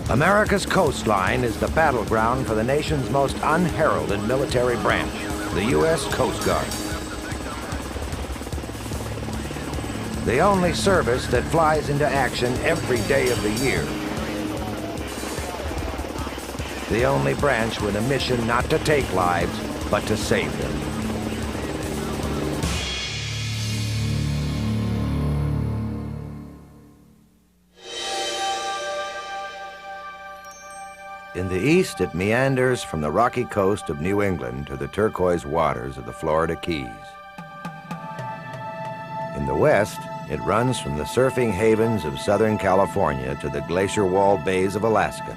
America's coastline is the battleground for the nation's most unheralded military branch, the U.S. Coast Guard. The only service that flies into action every day of the year. The only branch with a mission not to take lives, but to save them. In the east, it meanders from the rocky coast of New England to the turquoise waters of the Florida Keys. In the west, it runs from the surfing havens of Southern California to the glacier wall bays of Alaska.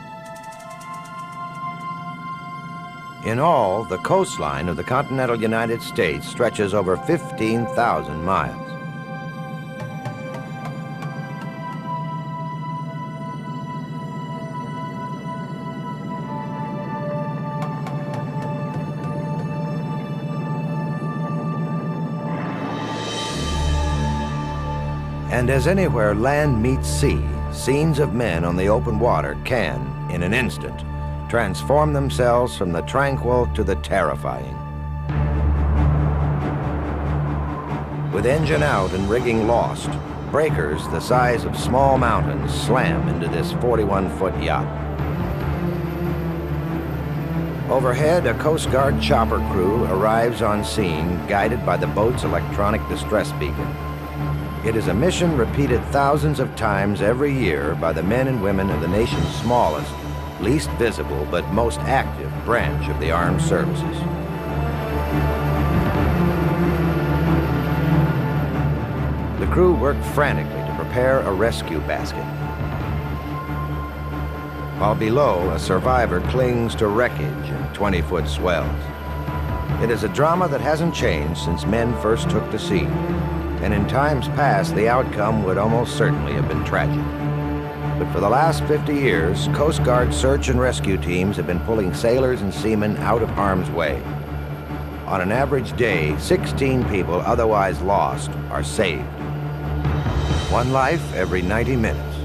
In all, the coastline of the continental United States stretches over 15,000 miles. And as anywhere land meets sea, scenes of men on the open water can, in an instant, transform themselves from the tranquil to the terrifying. With engine out and rigging lost, breakers the size of small mountains slam into this 41-foot yacht. Overhead, a Coast Guard chopper crew arrives on scene, guided by the boat's electronic distress beacon. It is a mission repeated thousands of times every year by the men and women of the nation's smallest, least visible, but most active branch of the armed services. The crew work frantically to prepare a rescue basket. While below, a survivor clings to wreckage in 20-foot swells. It is a drama that hasn't changed since men first took to sea. And in times past, the outcome would almost certainly have been tragic. But for the last 50 years, Coast Guard search and rescue teams have been pulling sailors and seamen out of harm's way. On an average day, 16 people otherwise lost are saved. One life every 90 minutes.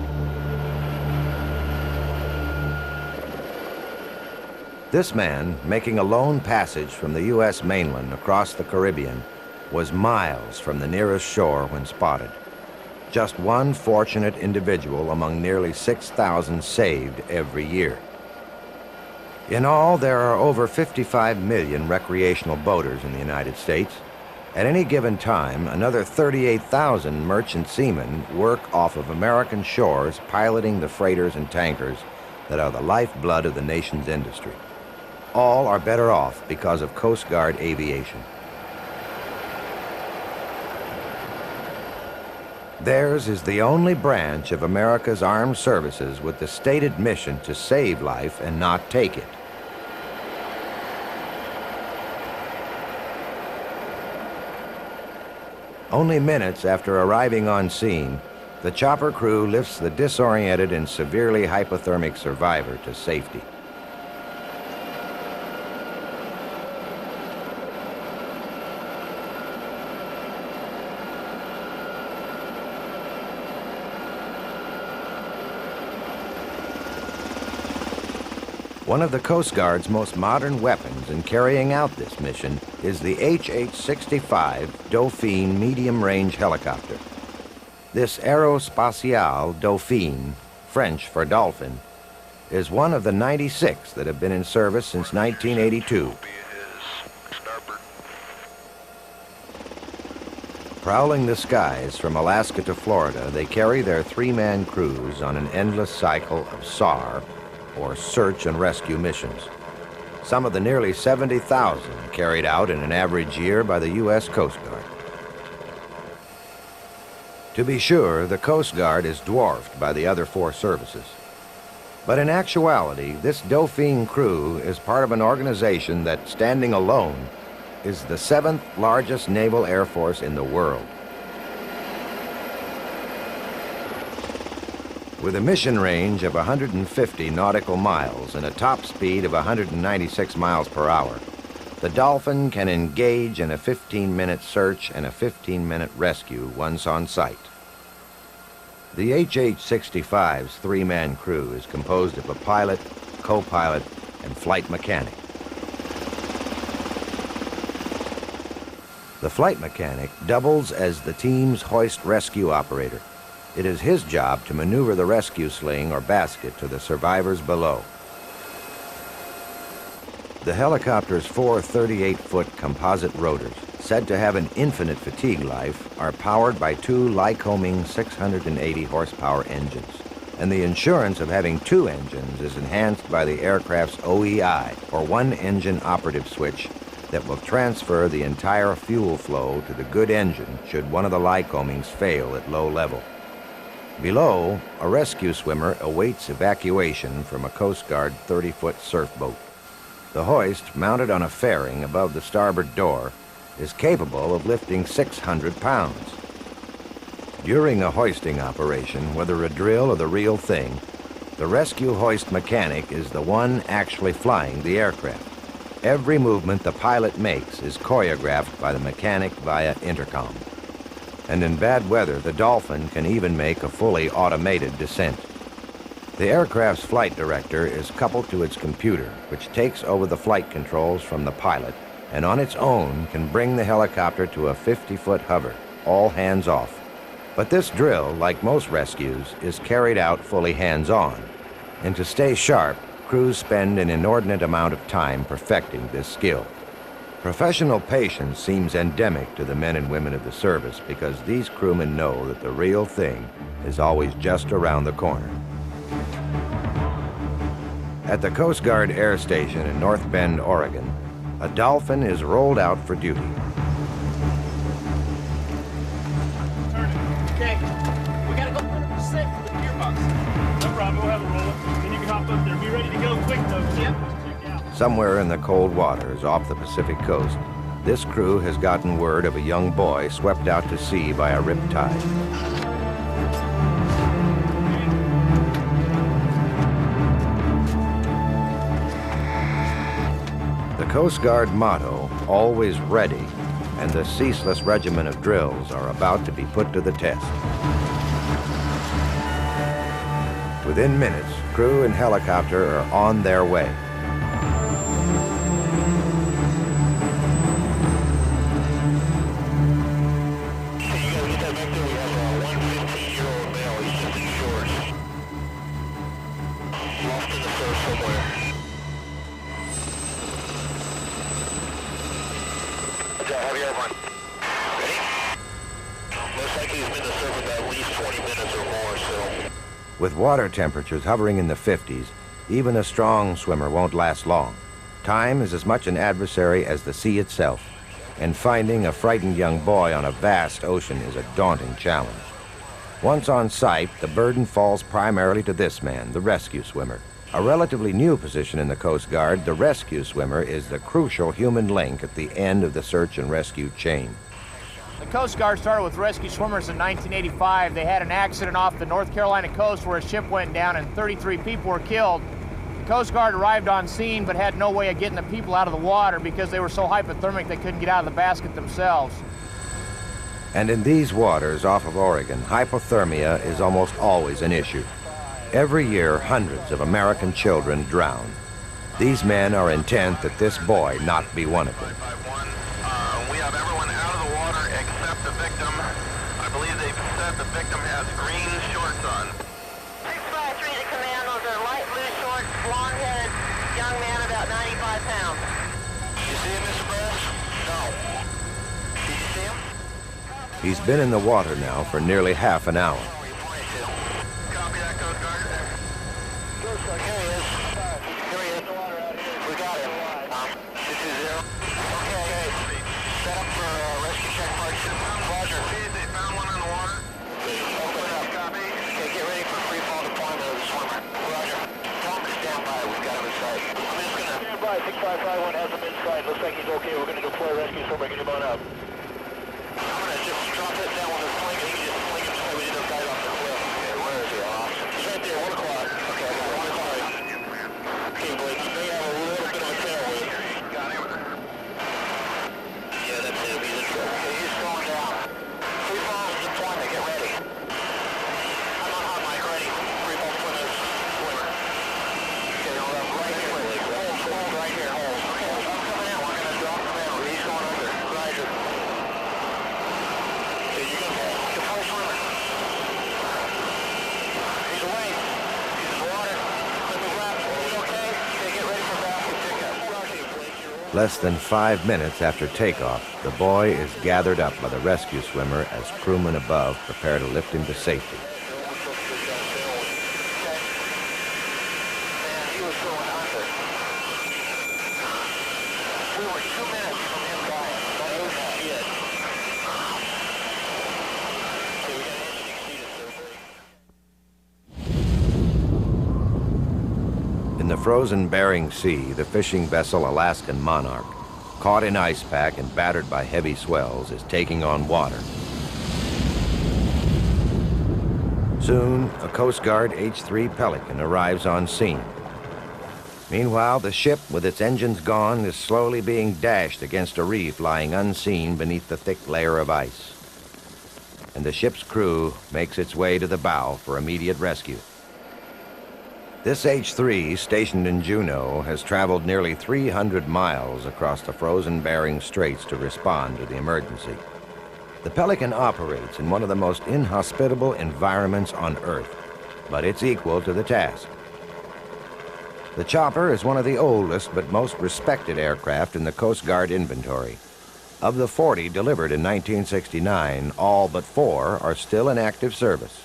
This man, making a lone passage from the U.S. mainland across the Caribbean, was miles from the nearest shore when spotted. Just one fortunate individual among nearly 6,000 saved every year. In all, there are over 55 million recreational boaters in the United States. At any given time, another 38,000 merchant seamen work off of American shores, piloting the freighters and tankers that are the lifeblood of the nation's industry. All are better off because of Coast Guard aviation. Theirs is the only branch of America's armed services with the stated mission to save life and not take it. Only minutes after arriving on scene, the chopper crew lifts the disoriented and severely hypothermic survivor to safety. One of the Coast Guard's most modern weapons in carrying out this mission is the HH-65 Dauphine medium-range helicopter. This Aerospatiale Dauphine, French for Dolphin, is one of the 96 that have been in service since 1982. Prowling the skies from Alaska to Florida, they carry their three-man crews on an endless cycle of SAR, or search and rescue missions. Some of the nearly 70,000 carried out in an average year by the U.S. Coast Guard. To be sure, the Coast Guard is dwarfed by the other four services. But in actuality, this Dauphine crew is part of an organization that, standing alone, is the 7th largest naval air force in the world. With a mission range of 150 nautical miles and a top speed of 196 miles per hour, the Dolphin can engage in a 15-minute search and a 15-minute rescue once on site. The HH-65's three-man crew is composed of a pilot, co-pilot, and flight mechanic. The flight mechanic doubles as the team's hoist rescue operator. It is his job to maneuver the rescue sling or basket to the survivors below. The helicopter's four 38-foot composite rotors, said to have an infinite fatigue life, are powered by two Lycoming 680 horsepower engines. And the insurance of having two engines is enhanced by the aircraft's OEI, or one-engine operative switch, that will transfer the entire fuel flow to the good engine should one of the Lycomings fail at low level. Below, a rescue swimmer awaits evacuation from a Coast Guard 30-foot surf boat. The hoist, mounted on a fairing above the starboard door, is capable of lifting 600 pounds. During a hoisting operation, whether a drill or the real thing, the rescue hoist mechanic is the one actually flying the aircraft. Every movement the pilot makes is choreographed by the mechanic via intercom. And in bad weather, the Dolphin can even make a fully automated descent. The aircraft's flight director is coupled to its computer, which takes over the flight controls from the pilot, and on its own can bring the helicopter to a 50-foot hover, all hands off. But this drill, like most rescues, is carried out fully hands-on. And to stay sharp, crews spend an inordinate amount of time perfecting this skill. Professional patience seems endemic to the men and women of the service because these crewmen know that the real thing is always just around the corner. At the Coast Guard Air Station in North Bend, Oregon, a Dolphin is rolled out for duty. Okay, we gotta go 100% for the gearbox. No problem, we'll have a roll. Then you can hop up there. Be ready to go quick though. Yep. Check out. Somewhere in the cold waters off the Pacific coast, this crew has gotten word of a young boy swept out to sea by a riptide. The Coast Guard motto, always ready, and the ceaseless regimen of drills are about to be put to the test. Within minutes, crew and helicopter are on their way. With water temperatures hovering in the 50s, even a strong swimmer won't last long. Time is as much an adversary as the sea itself, and finding a frightened young boy on a vast ocean is a daunting challenge. Once on site, the burden falls primarily to this man, the rescue swimmer. A relatively new position in the Coast Guard, the rescue swimmer is the crucial human link at the end of the search and rescue chain. The Coast Guard started with rescue swimmers in 1985. They had an accident off the North Carolina coast where a ship went down and 33 people were killed. The Coast Guard arrived on scene but had no way of getting the people out of the water because they were so hypothermic they couldn't get out of the basket themselves. And in these waters off of Oregon, hypothermia is almost always an issue. Every year, hundreds of American children drown. These men are intent that this boy not be one of them. We have everyone out of the water except the victim. I believe they've said the victim has green shorts on. 653 to command. Those are light blue shorts, blonde-headed young man, about 95 pounds. You see him, Mr. Burris? No. Did you see him? He's been in the water now for nearly half an hour. Where you pointed to? Copy that, Coast Guard. Coast Guard, here he is. Here he is. We got him. 220. Okay. Set up for rescue check part 2. Roger. They found one in the water. Open up. Copy. Okay, get ready for free fall deployment of the swimmer. Roger. Tell him to stand by. We've got him in sight. I'm just gonna... Stand by. 6551 has him in sight. Looks like he's okay. We're gonna deploy rescue swimmer. Get him on up. I'm gonna just drop this down with his flank. He can just flank him so we get those guys off the cliff. Okay, where is he? He's right there. 1 o'clock. Okay, I got him. Okay, Blake, you may have a little bit of a tailwind. Got him. Yeah, that's it. He's in trouble. Okay, he's going down. Free fall deployment. Get ready. I'm Less than 5 minutes after takeoff, the boy is gathered up by the rescue swimmer as crewmen above prepare to lift him to safety. In the frozen Bering Sea, the fishing vessel Alaskan Monarch, caught in ice pack and battered by heavy swells, is taking on water. Soon, a Coast Guard H-3 Pelican arrives on scene. Meanwhile, the ship, with its engines gone, is slowly being dashed against a reef lying unseen beneath the thick layer of ice. And the ship's crew makes its way to the bow for immediate rescue. This H-3, stationed in Juneau, has traveled nearly 300 miles across the frozen Bering Straits to respond to the emergency. The Pelican operates in one of the most inhospitable environments on Earth, but it's equal to the task. The chopper is one of the oldest but most respected aircraft in the Coast Guard inventory. Of the 40 delivered in 1969, all but 4 are still in active service.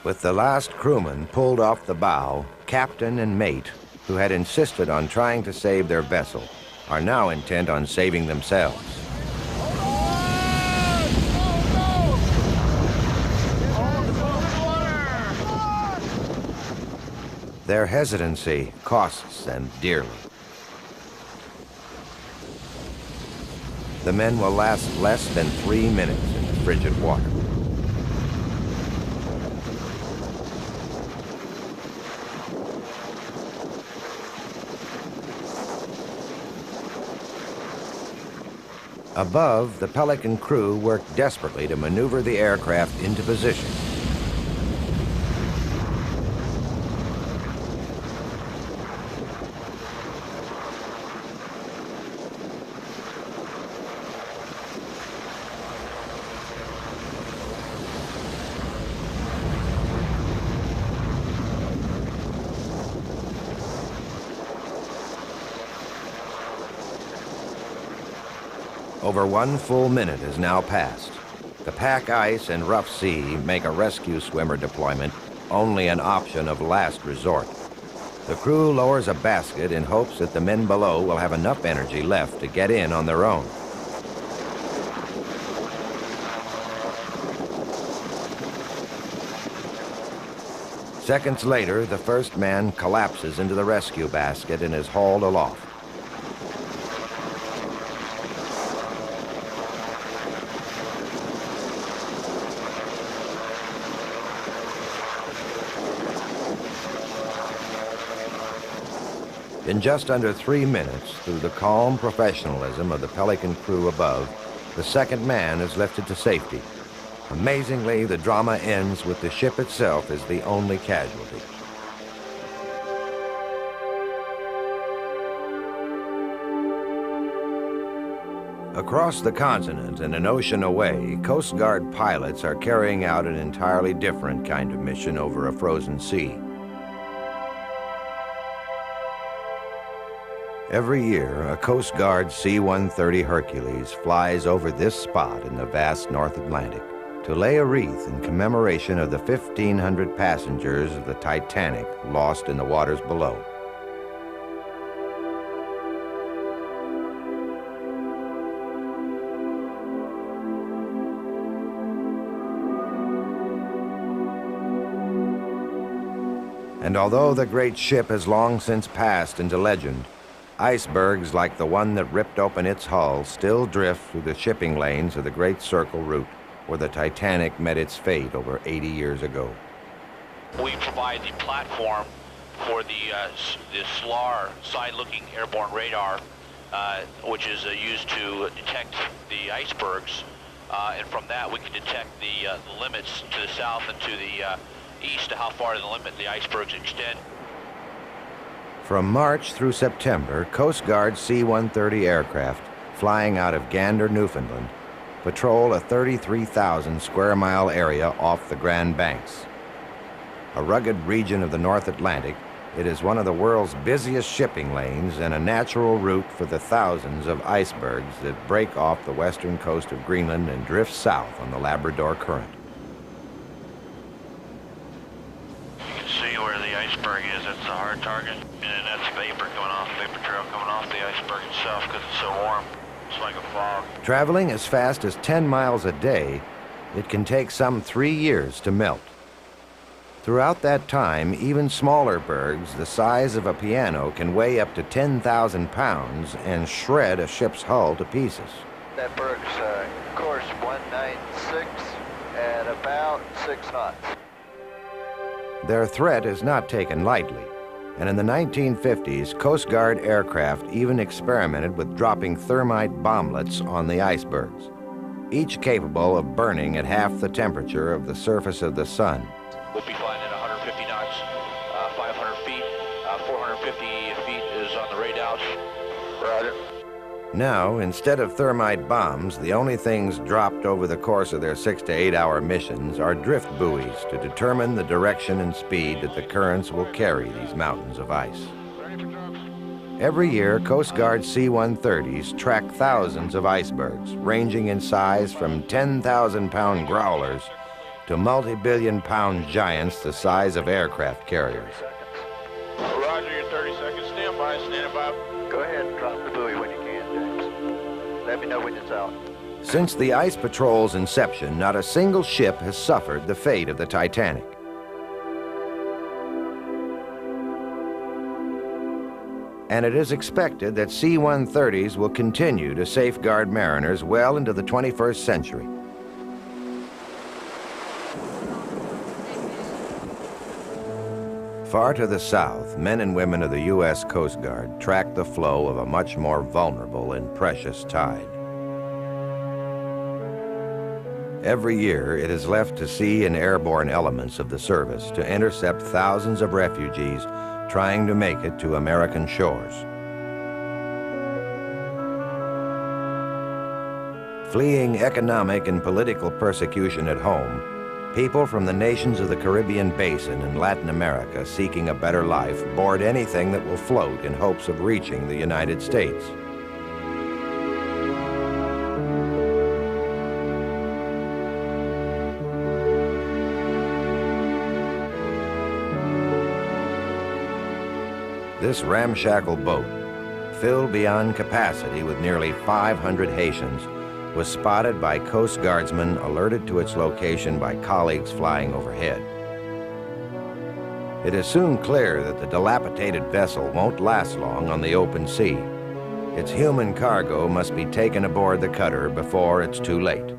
With the last crewman pulled off the bow, captain and mate, who had insisted on trying to save their vessel, are now intent on saving themselves. Their hesitancy costs them dearly. The men will last less than 3 minutes in the frigid water. Above, the Pelican crew worked desperately to maneuver the aircraft into position. Over 1 full minute has now passed. The pack ice and rough sea make a rescue swimmer deployment only an option of last resort. The crew lowers a basket in hopes that the men below will have enough energy left to get in on their own. Seconds later, the first man collapses into the rescue basket and is hauled aloft. In just under 3 minutes, through the calm professionalism of the Pelican crew above, the second man is lifted to safety. Amazingly, the drama ends with the ship itself as the only casualty. Across the continent and an ocean away, Coast Guard pilots are carrying out an entirely different kind of mission over a frozen sea. Every year, a Coast Guard C-130 Hercules flies over this spot in the vast North Atlantic to lay a wreath in commemoration of the 1,500 passengers of the Titanic lost in the waters below. And although the great ship has long since passed into legend, icebergs like the one that ripped open its hull still drift through the shipping lanes of the Great Circle route where the Titanic met its fate over 80 years ago. We provide the platform for the SAR, side-looking airborne radar, which is used to detect the icebergs. And from that, we can detect the limits to the south and to the east, to how far to the limit the icebergs extend. From March through September, Coast Guard C-130 aircraft flying out of Gander, Newfoundland, patrol a 33,000 square mile area off the Grand Banks. A rugged region of the North Atlantic, it is one of the world's busiest shipping lanes and a natural route for the thousands of icebergs that break off the western coast of Greenland and drift south on the Labrador Current. You can see where the iceberg is. That's the hard target, and then that's vapor coming off, vapor trail coming off the iceberg itself because it's so warm. It's like a fog. Traveling as fast as 10 miles a day, it can take some 3 years to melt. Throughout that time, even smaller bergs the size of a piano can weigh up to 10,000 pounds and shred a ship's hull to pieces. That berg's course 196 at about 6 knots. Their threat is not taken lightly, and in the 1950s, Coast Guard aircraft even experimented with dropping thermite bomblets on the icebergs, each capable of burning at half the temperature of the surface of the sun. We'll be flying at 150 knots, 500 feet, 450 feet is on the radouts. Roger. Now, instead of thermite bombs, the only things dropped over the course of their 6 to 8 hour missions are drift buoys to determine the direction and speed that the currents will carry these mountains of ice. Every year, Coast Guard C-130s track thousands of icebergs, ranging in size from 10,000-pound growlers to multi-billion-pound giants the size of aircraft carriers. Roger, your 30 seconds. Stand by, stand by. Go ahead and drop the buoy when you can, James. Let me know when it's out. Since the Ice Patrol's inception, not a single ship has suffered the fate of the Titanic. And it is expected that C-130s will continue to safeguard mariners well into the 21st century. Far to the south, men and women of the U.S. Coast Guard track the flow of a much more vulnerable and precious tide. Every year, it is left to sea and airborne elements of the service to intercept thousands of refugees trying to make it to American shores. Fleeing economic and political persecution at home, people from the nations of the Caribbean Basin and Latin America seeking a better life board anything that will float in hopes of reaching the United States. This ramshackle boat, filled beyond capacity with nearly 500 Haitians, was spotted by Coast Guardsmen alerted to its location by colleagues flying overhead. It is soon clear that the dilapidated vessel won't last long on the open sea. Its human cargo must be taken aboard the cutter before it's too late.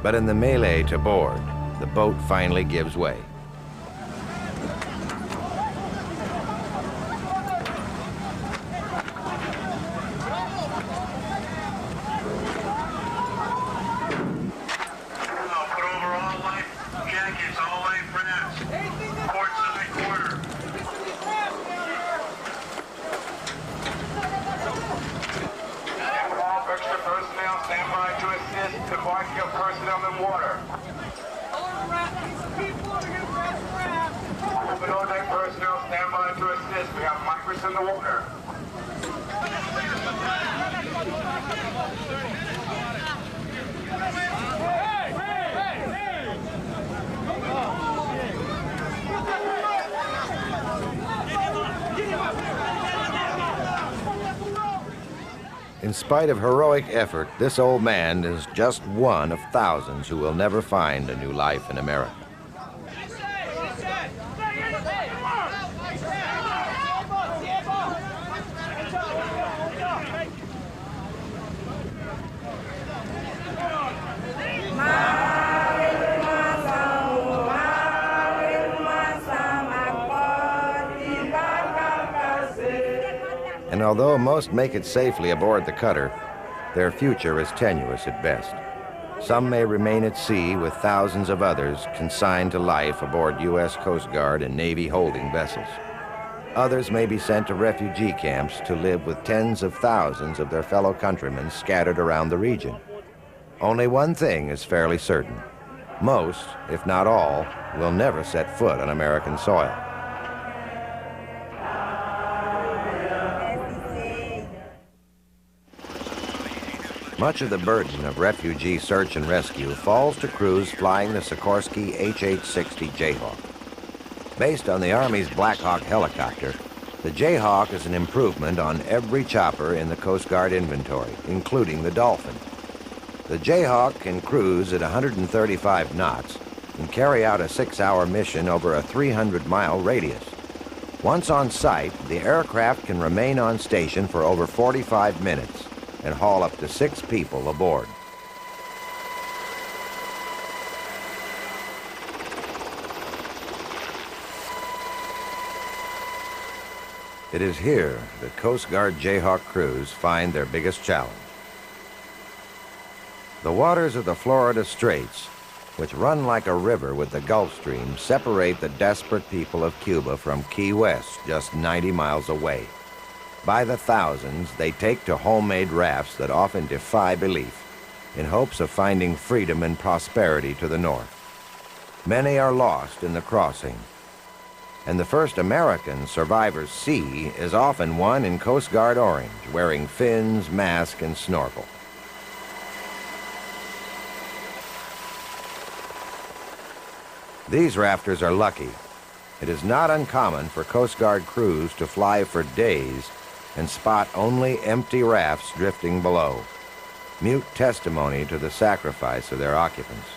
But in the melee to board, the boat finally gives way. Put over all life jackets, all life rafts. Port side quarter. All extra personnel stand by to assist embarking of personnel in water. Below deck personnel stand by to assist. We have migrants in the water. In spite of heroic effort, this old man is just one of thousands who will never find a new life in America. And although most make it safely aboard the cutter, their future is tenuous at best. Some may remain at sea with thousands of others consigned to life aboard U.S. Coast Guard and Navy holding vessels. Others may be sent to refugee camps to live with tens of thousands of their fellow countrymen scattered around the region. Only one thing is fairly certain. Most, if not all, will never set foot on American soil. Much of the burden of refugee search and rescue falls to crews flying the Sikorsky HH-60 Jayhawk. Based on the Army's Black Hawk helicopter, the Jayhawk is an improvement on every chopper in the Coast Guard inventory, including the Dolphin. The Jayhawk can cruise at 135 knots and carry out a 6-hour mission over a 300-mile radius. Once on site, the aircraft can remain on station for over 45 minutes and haul up to 6 people aboard. It is here that Coast Guard Jayhawk crews find their biggest challenge. The waters of the Florida Straits, which run like a river with the Gulf Stream, separate the desperate people of Cuba from Key West, just 90 miles away. By the thousands, they take to homemade rafts that often defy belief, in hopes of finding freedom and prosperity to the north. Many are lost in the crossing, and the first American survivors see is often one in Coast Guard orange, wearing fins, mask, and snorkel. These rafters are lucky. It is not uncommon for Coast Guard crews to fly for days and spot only empty rafts drifting below, mute testimony to the sacrifice of their occupants.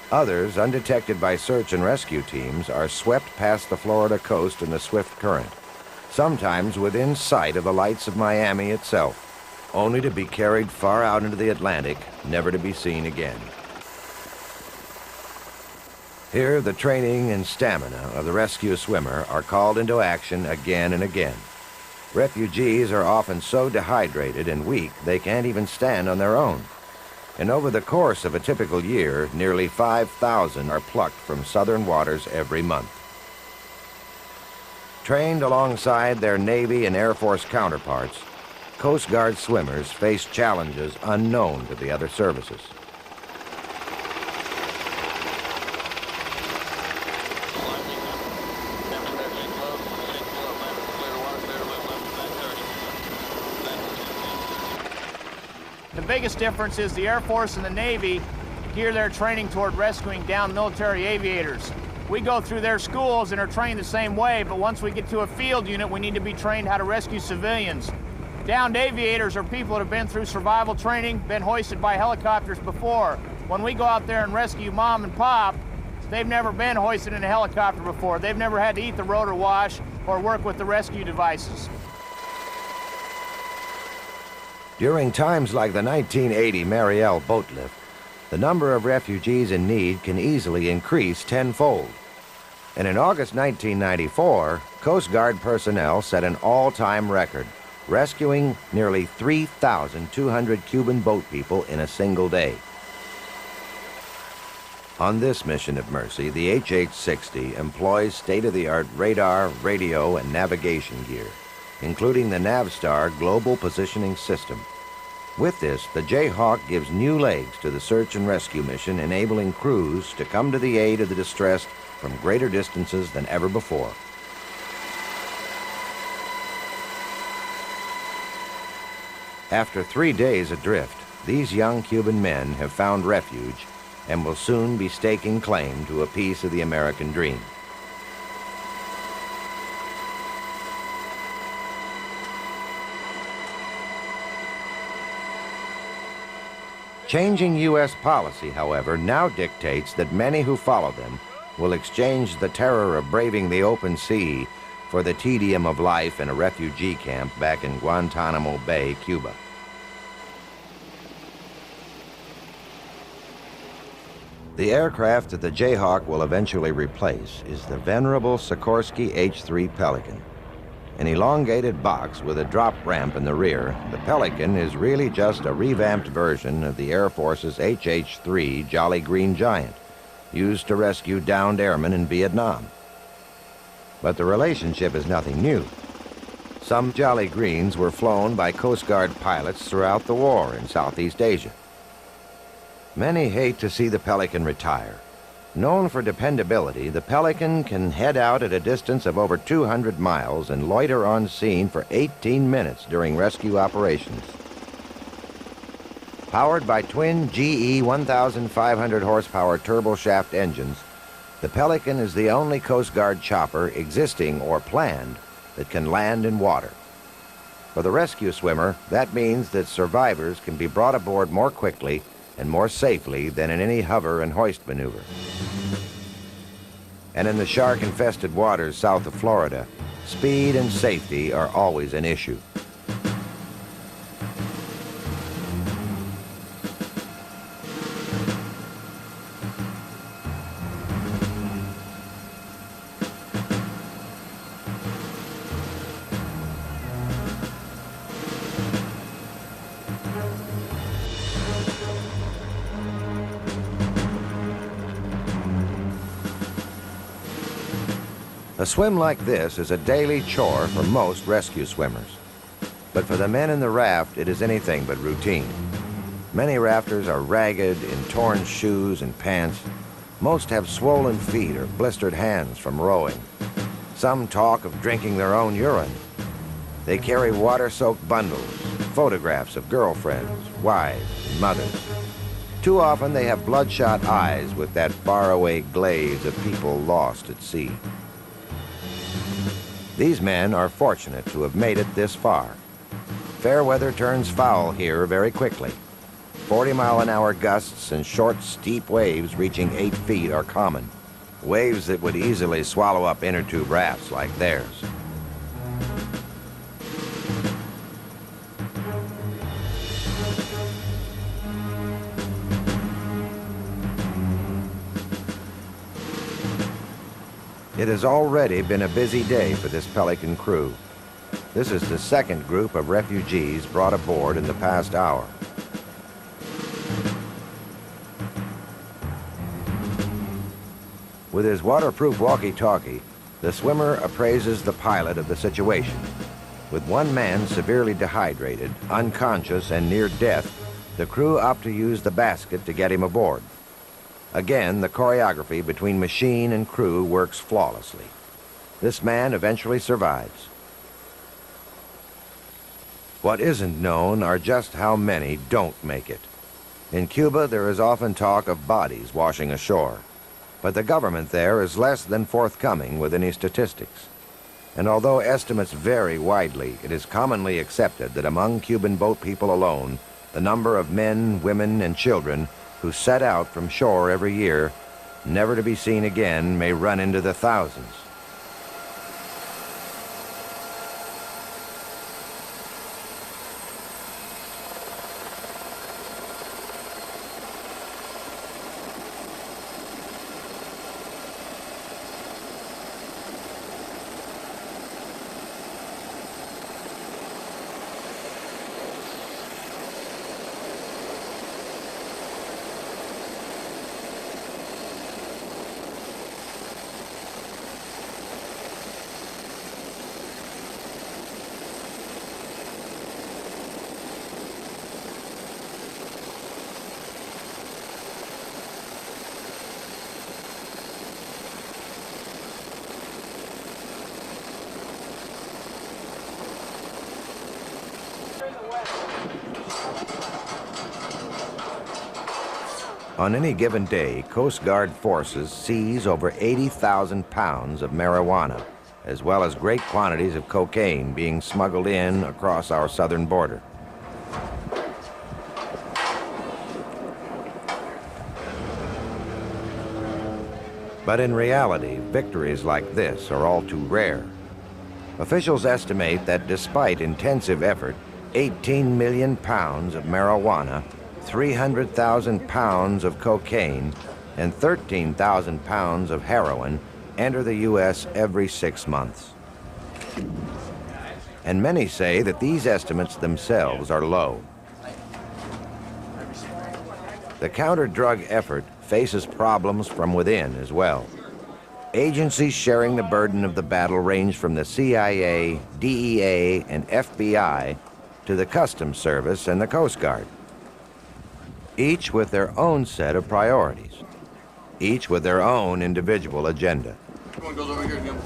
Others, undetected by search and rescue teams, are swept past the Florida coast in a swift current, sometimes within sight of the lights of Miami itself, only to be carried far out into the Atlantic, never to be seen again. Here, the training and stamina of the rescue swimmer are called into action again and again. Refugees are often so dehydrated and weak they can't even stand on their own. And over the course of a typical year, nearly 5,000 are plucked from southern waters every month. Trained alongside their Navy and Air Force counterparts, Coast Guard swimmers face challenges unknown to the other services. The biggest difference is the Air Force and the Navy gear their training toward rescuing downed military aviators. We go through their schools and are trained the same way, but once we get to a field unit, we need to be trained how to rescue civilians. Downed aviators are people that have been through survival training, been hoisted by helicopters before. When we go out there and rescue mom and pop, they've never been hoisted in a helicopter before. They've never had to eat the rotor wash or work with the rescue devices. During times like the 1980 Mariel boat lift, the number of refugees in need can easily increase tenfold. And in August 1994, Coast Guard personnel set an all-time record, rescuing nearly 3,200 Cuban boat people in a single day. On this mission of mercy, the HH-60 employs state-of-the-art radar, radio, and navigation gear, including the Navstar Global Positioning System. With this, the Jayhawk gives new legs to the search and rescue mission, enabling crews to come to the aid of the distressed from greater distances than ever before. After 3 days adrift, these young Cuban men have found refuge and will soon be staking claim to a piece of the American dream. Changing U.S. policy, however, now dictates that many who follow them will exchange the terror of braving the open sea for the tedium of life in a refugee camp back in Guantanamo Bay, Cuba. The aircraft that the Jayhawk will eventually replace is the venerable Sikorsky H-3 Pelican. An elongated box with a drop ramp in the rear, the Pelican is really just a revamped version of the Air Force's HH-3 Jolly Green Giant, used to rescue downed airmen in Vietnam. But the relationship is nothing new. Some Jolly Greens were flown by Coast Guard pilots throughout the war in Southeast Asia. Many hate to see the Pelican retire. Known for dependability, the Pelican can head out at a distance of over 200 miles and loiter on scene for 18 minutes during rescue operations. Powered by twin GE 1,500 horsepower turboshaft engines, the Pelican is the only Coast Guard chopper existing or planned that can land in water. For the rescue swimmer, that means that survivors can be brought aboard more quickly and more safely than in any hover and hoist maneuver. And in the shark-infested waters south of Florida, speed and safety are always an issue. A swim like this is a daily chore for most rescue swimmers. But for the men in the raft, it is anything but routine. Many rafters are ragged in torn shoes and pants. Most have swollen feet or blistered hands from rowing. Some talk of drinking their own urine. They carry water-soaked bundles, photographs of girlfriends, wives, and mothers. Too often they have bloodshot eyes with that faraway glaze of people lost at sea. These men are fortunate to have made it this far. Fair weather turns foul here very quickly. 40-mile-an-hour gusts and short, steep waves reaching 8 feet are common. Waves that would easily swallow up inner tube rafts like theirs. It has already been a busy day for this Pelican crew. This is the second group of refugees brought aboard in the past hour. With his waterproof walkie-talkie, the swimmer appraises the pilot of the situation. With one man severely dehydrated, unconscious, and near death, the crew opt to use the basket to get him aboard. Again, the choreography between machine and crew works flawlessly. This man eventually survives. What isn't known are just how many don't make it. In Cuba, there is often talk of bodies washing ashore, but the government there is less than forthcoming with any statistics. And although estimates vary widely, it is commonly accepted that among Cuban boat people alone, the number of men, women, and children who set out from shore every year, never to be seen again, may run into the thousands. On any given day, Coast Guard forces seize over 80,000 pounds of marijuana, as well as great quantities of cocaine being smuggled in across our southern border. But in reality, victories like this are all too rare. Officials estimate that despite intensive effort, 18 million pounds of marijuana, 300,000 pounds of cocaine, and 13,000 pounds of heroin enter the U.S. every 6 months. And many say that these estimates themselves are low. The counter-drug effort faces problems from within as well. Agencies sharing the burden of the battle range from the CIA, DEA, and FBI to the Customs Service and the Coast Guard. Each with their own set of priorities. Each with their own individual agenda. One goes over here, Jim.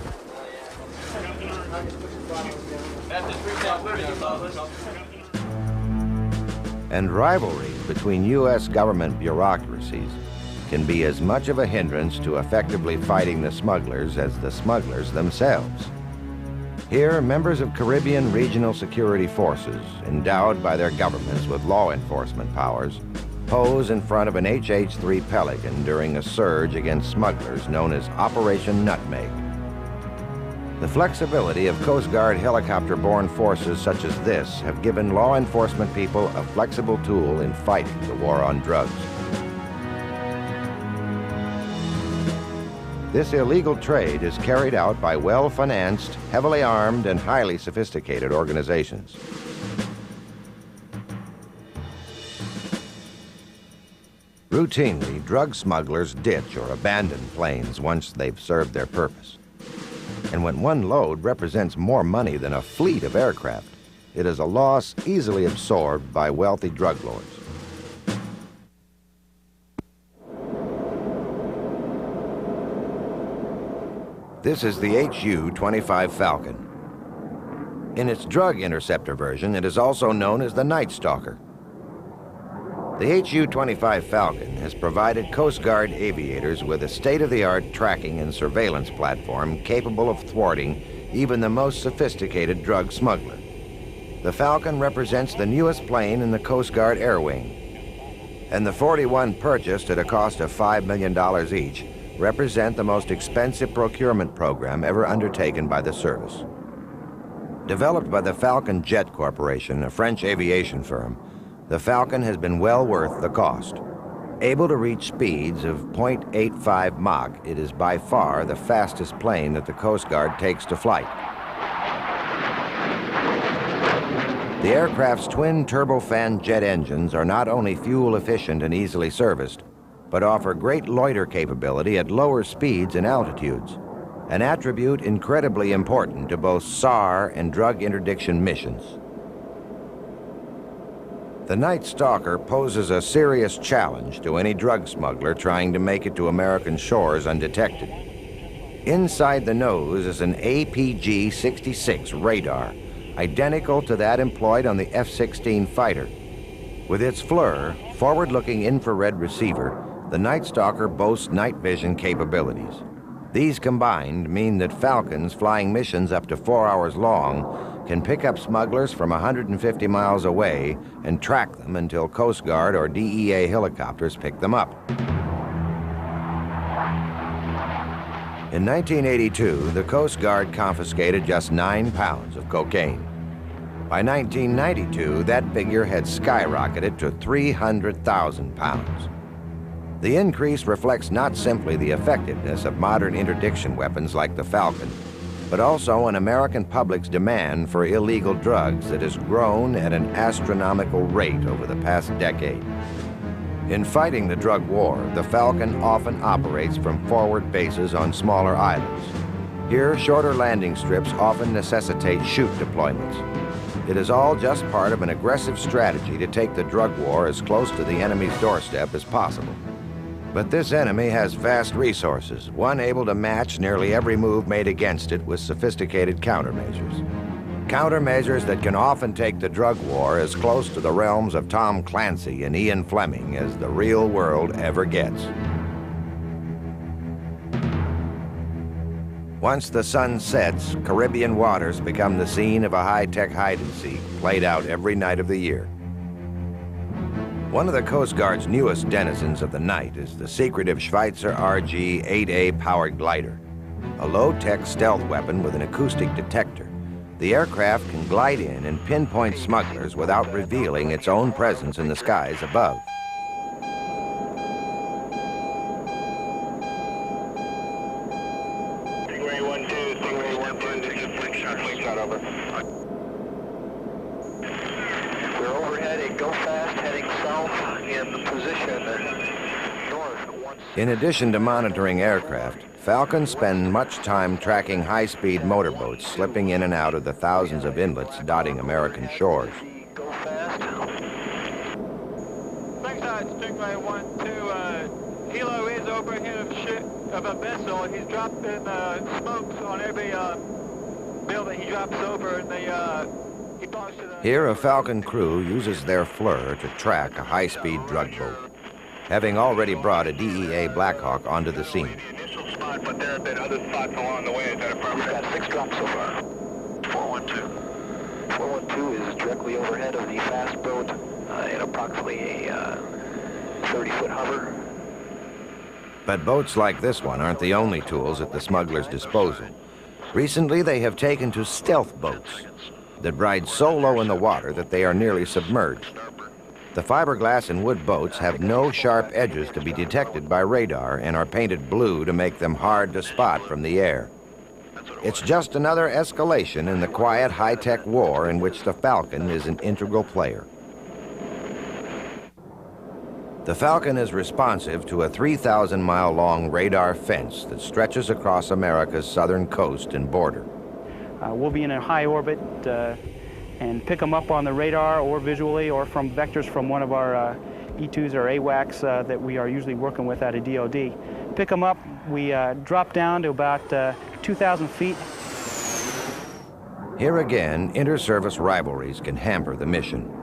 And rivalries between U.S. government bureaucracies can be as much of a hindrance to effectively fighting the smugglers as the smugglers themselves. Here, members of Caribbean regional security forces, endowed by their governments with law enforcement powers, pose in front of an HH-3 Pelican during a surge against smugglers known as Operation Nutmeg. The flexibility of Coast Guard helicopter-borne forces such as this have given law enforcement people a flexible tool in fighting the war on drugs. This illegal trade is carried out by well-financed, heavily armed, and highly sophisticated organizations. Routinely, drug smugglers ditch or abandon planes once they've served their purpose. And when one load represents more money than a fleet of aircraft, it is a loss easily absorbed by wealthy drug lords. This is the HU-25 Falcon. In its drug interceptor version, it is also known as the Night Stalker. The HU-25 Falcon has provided Coast Guard aviators with a state-of-the-art tracking and surveillance platform capable of thwarting even the most sophisticated drug smuggler. The Falcon represents the newest plane in the Coast Guard Air Wing, and the 41 purchased at a cost of $5 million each represent the most expensive procurement program ever undertaken by the service. Developed by the Falcon Jet Corporation, a French aviation firm, the Falcon has been well worth the cost. Able to reach speeds of 0.85 Mach, it is by far the fastest plane that the Coast Guard takes to flight. The aircraft's twin turbofan jet engines are not only fuel efficient and easily serviced, but offer great loiter capability at lower speeds and altitudes, an attribute incredibly important to both SAR and drug interdiction missions. The Night Stalker poses a serious challenge to any drug smuggler trying to make it to American shores undetected. Inside the nose is an APG-66 radar, identical to that employed on the F-16 fighter. With its FLIR, forward-looking infrared receiver, the Night Stalker boasts night vision capabilities. These combined mean that Falcons flying missions up to 4 hours long can pick up smugglers from 150 miles away and track them until Coast Guard or DEA helicopters pick them up. In 1982, the Coast Guard confiscated just 9 pounds of cocaine. By 1992, that figure had skyrocketed to 300,000 pounds. The increase reflects not simply the effectiveness of modern interdiction weapons like the Falcon, but also an American public's demand for illegal drugs that has grown at an astronomical rate over the past decade. In fighting the drug war, the Falcon often operates from forward bases on smaller islands. Here, shorter landing strips often necessitate chute deployments. It is all just part of an aggressive strategy to take the drug war as close to the enemy's doorstep as possible. But this enemy has vast resources, one able to match nearly every move made against it with sophisticated countermeasures. Countermeasures that can often take the drug war as close to the realms of Tom Clancy and Ian Fleming as the real world ever gets. Once the sun sets, Caribbean waters become the scene of a high-tech hide-and-seek played out every night of the year. One of the Coast Guard's newest denizens of the night is the secretive Schweitzer RG-8A powered glider, a low-tech stealth weapon with an acoustic detector. The aircraft can glide in and pinpoint smugglers without revealing its own presence in the skies above. Stingray 1-2, Stingray 1-2, this is Slingshot, over. Go fast, heading south in position north. In addition to monitoring aircraft, Falcons spend much time tracking high-speed motorboats slipping in and out of the thousands of inlets dotting American shores. Go fast. Backside, Stingray 1-2, Hilo is overhead of a vessel. He's dropping smokes on every building he drops over, and he belongs to the... Here, a Falcon crew uses their FLIR to track a high-speed drug boat, having already brought a DEA Blackhawk onto the scene. The initial spot, but there have been other spots along the way. Is that affirmative? We've got 6 drops so far. 412. 412 is directly overhead of the fast boat at approximately a 30-foot hover. But boats like this one aren't the only tools at the smugglers' disposal. Recently, they have taken to stealth boats that ride so low in the water that they are nearly submerged. The fiberglass and wood boats have no sharp edges to be detected by radar and are painted blue to make them hard to spot from the air. It's just another escalation in the quiet, high-tech war in which the Falcon is an integral player. The Falcon is responsive to a 3,000-mile-long radar fence that stretches across America's southern coast and border. We'll be in a high orbit and pick them up on the radar or visually or from vectors from one of our E2s or AWACS that we are usually working with out of DOD. Pick them up, we drop down to about 2,000 feet. Here again, inter-service rivalries can hamper the mission.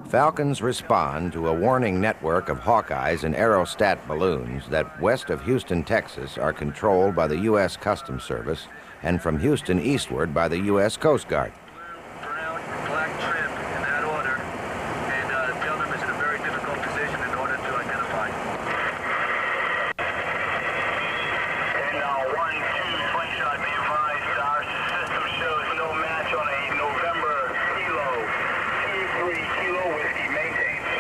Falcons respond to a warning network of Hawkeyes and aerostat balloons that west of Houston, Texas, are controlled by the U.S. Customs Service and from Houston eastward by the U.S. Coast Guard. Brown, black trim in that order, and tell them it's in a very difficult position in order to identify. And 1-2, twin shot, be advised, our system shows no match on a November Kilo. 2-3 Kilo whiskey, maintained.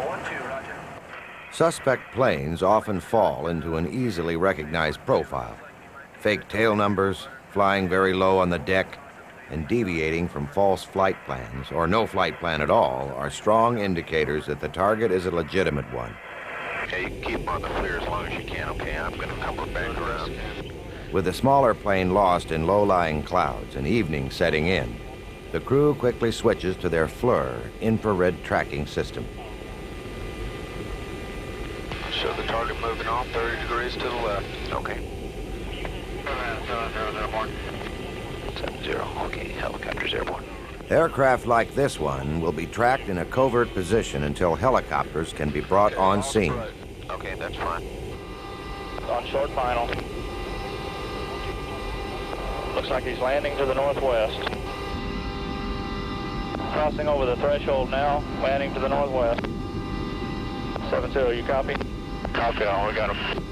1-2, roger. Suspect planes often fall into an easily recognized profile. Fake tail numbers, flying very low on the deck, and deviating from false flight plans, or no flight plan at all, are strong indicators that the target is a legitimate one. Okay, you can keep on the clear as long as you can, okay? I'm going to come back around. With the smaller plane lost in low-lying clouds and evening setting in, the crew quickly switches to their FLIR infrared tracking system. Show the target moving off 30 degrees to the left. Okay. 70, okay, helicopter's airborne. Aircraft like this one will be tracked in a covert position until helicopters can be brought on scene. Okay, that's fine. On short final. Looks like he's landing to the northwest. Crossing over the threshold now, landing to the northwest. 7-0, you copy? Copy, we got him.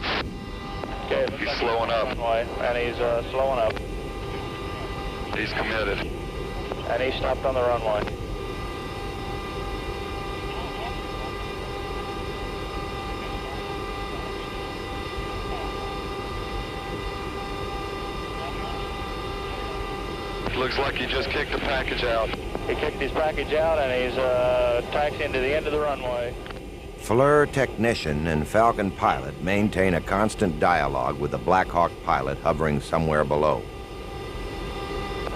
Okay, He's slowing up. Runway, and he's slowing up. He's committed. And he stopped on the runway. Looks like he just kicked the package out. He kicked his package out and he's taxiing to the end of the runway. FLIR technician and Falcon pilot maintain a constant dialogue with the Black Hawk pilot hovering somewhere below.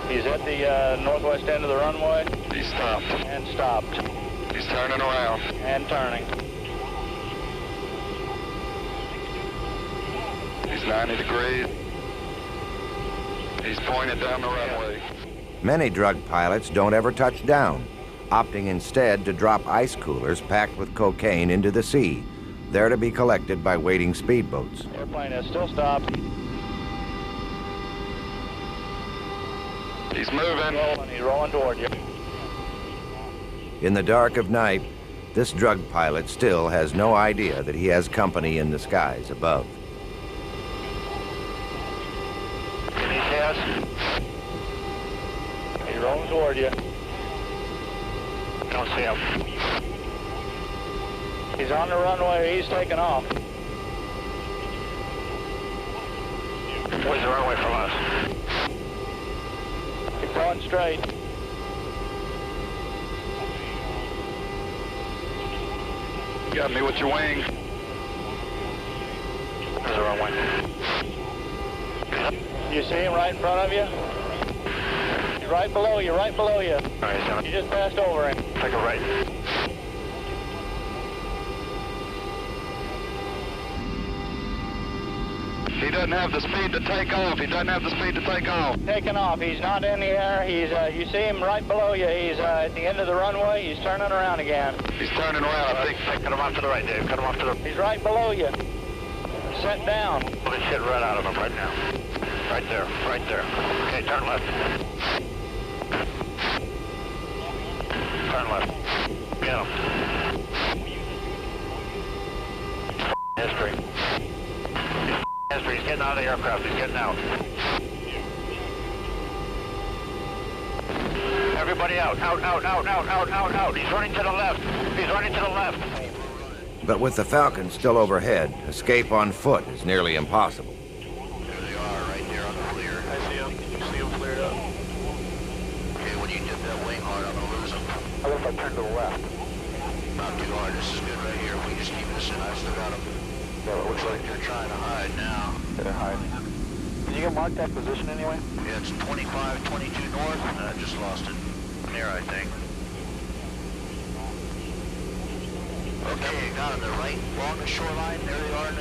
He's at the northwest end of the runway. He stopped. And stopped. He's turning around. And turning. He's 90 degrees. He's pointed down the runway. Many drug pilots don't ever touch down, opting instead to drop ice coolers packed with cocaine into the sea, there to be collected by waiting speedboats. Airplane has still stopped. He's moving. He's rolling toward you. In the dark of night, this drug pilot still has no idea that he has company in the skies above. Any test? He's rolling toward you. Don't see him. He's on the runway. He's taking off. Where's the runway from us? Keep going straight. Got me with your wing. There's the wrong one. You see him right in front of you? He's right below you, right below you. All right, you just passed over him. Take a right. He doesn't have the speed to take off. He doesn't have the speed to take off. Taking off. He's not in the air. He's. You see him right below you. He's at the end of the runway. He's turning around again. He's turning around, I think. Cut him off to the right, Dave. Cut him off to the... He's right below you. Set down. Pull the shit right out of him right now. Right there. Right there. Okay, turn left. Turn left. Get him. History. History. He's getting out of the aircraft. He's getting out. Everybody out. Out, out, out, out, out, out, out. He's running to the left. He's running to the left. But with the Falcon still overhead, escape on foot is nearly impossible. There they are, right there on the clear. I see him. You see him cleared up. Okay, when you dip that wing hard, I'm gonna lose him. How about if I turn to the left? Not too hard. This is good right here. If we just keep this in, I still got him. Well, it looks like they're trying to hide now. They're hiding. Can you get marked that position anyway? Yeah, it's 25, 22 north. I just lost it. There, I think. Okay, got them. They're right along the shoreline. There they are.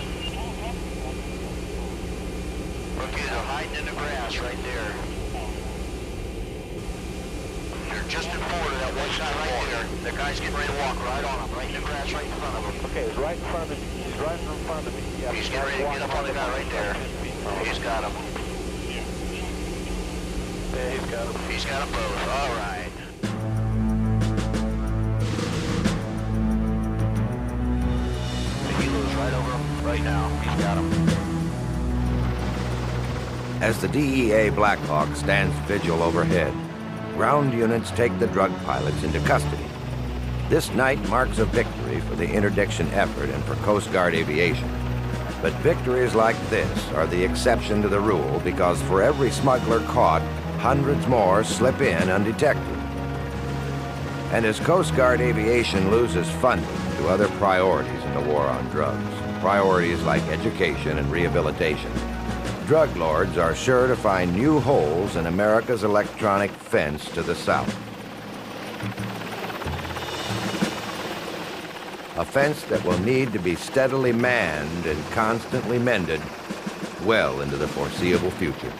Okay, they're hiding in the grass right there. They're just in forward of that one shot right there. The guy's getting ready to walk right on them, right in the grass, right in front of him. Okay, he's right in front of me. He's right in front of me. Yeah, He's getting ready to get up on the guy right there. He's got him. Yeah, he's got him. He's got them both. All right. The helo's right over him right now. He's got him. As the DEA Black Hawk stands vigil overhead, ground units take the drug pilots into custody. This night marks a victory for the interdiction effort and for Coast Guard aviation. But victories like this are the exception to the rule because for every smuggler caught, hundreds more slip in undetected. And as Coast Guard aviation loses funding to other priorities in the war on drugs, priorities like education and rehabilitation, drug lords are sure to find new holes in America's electronic fence to the south. A fence that will need to be steadily manned and constantly mended well into the foreseeable future.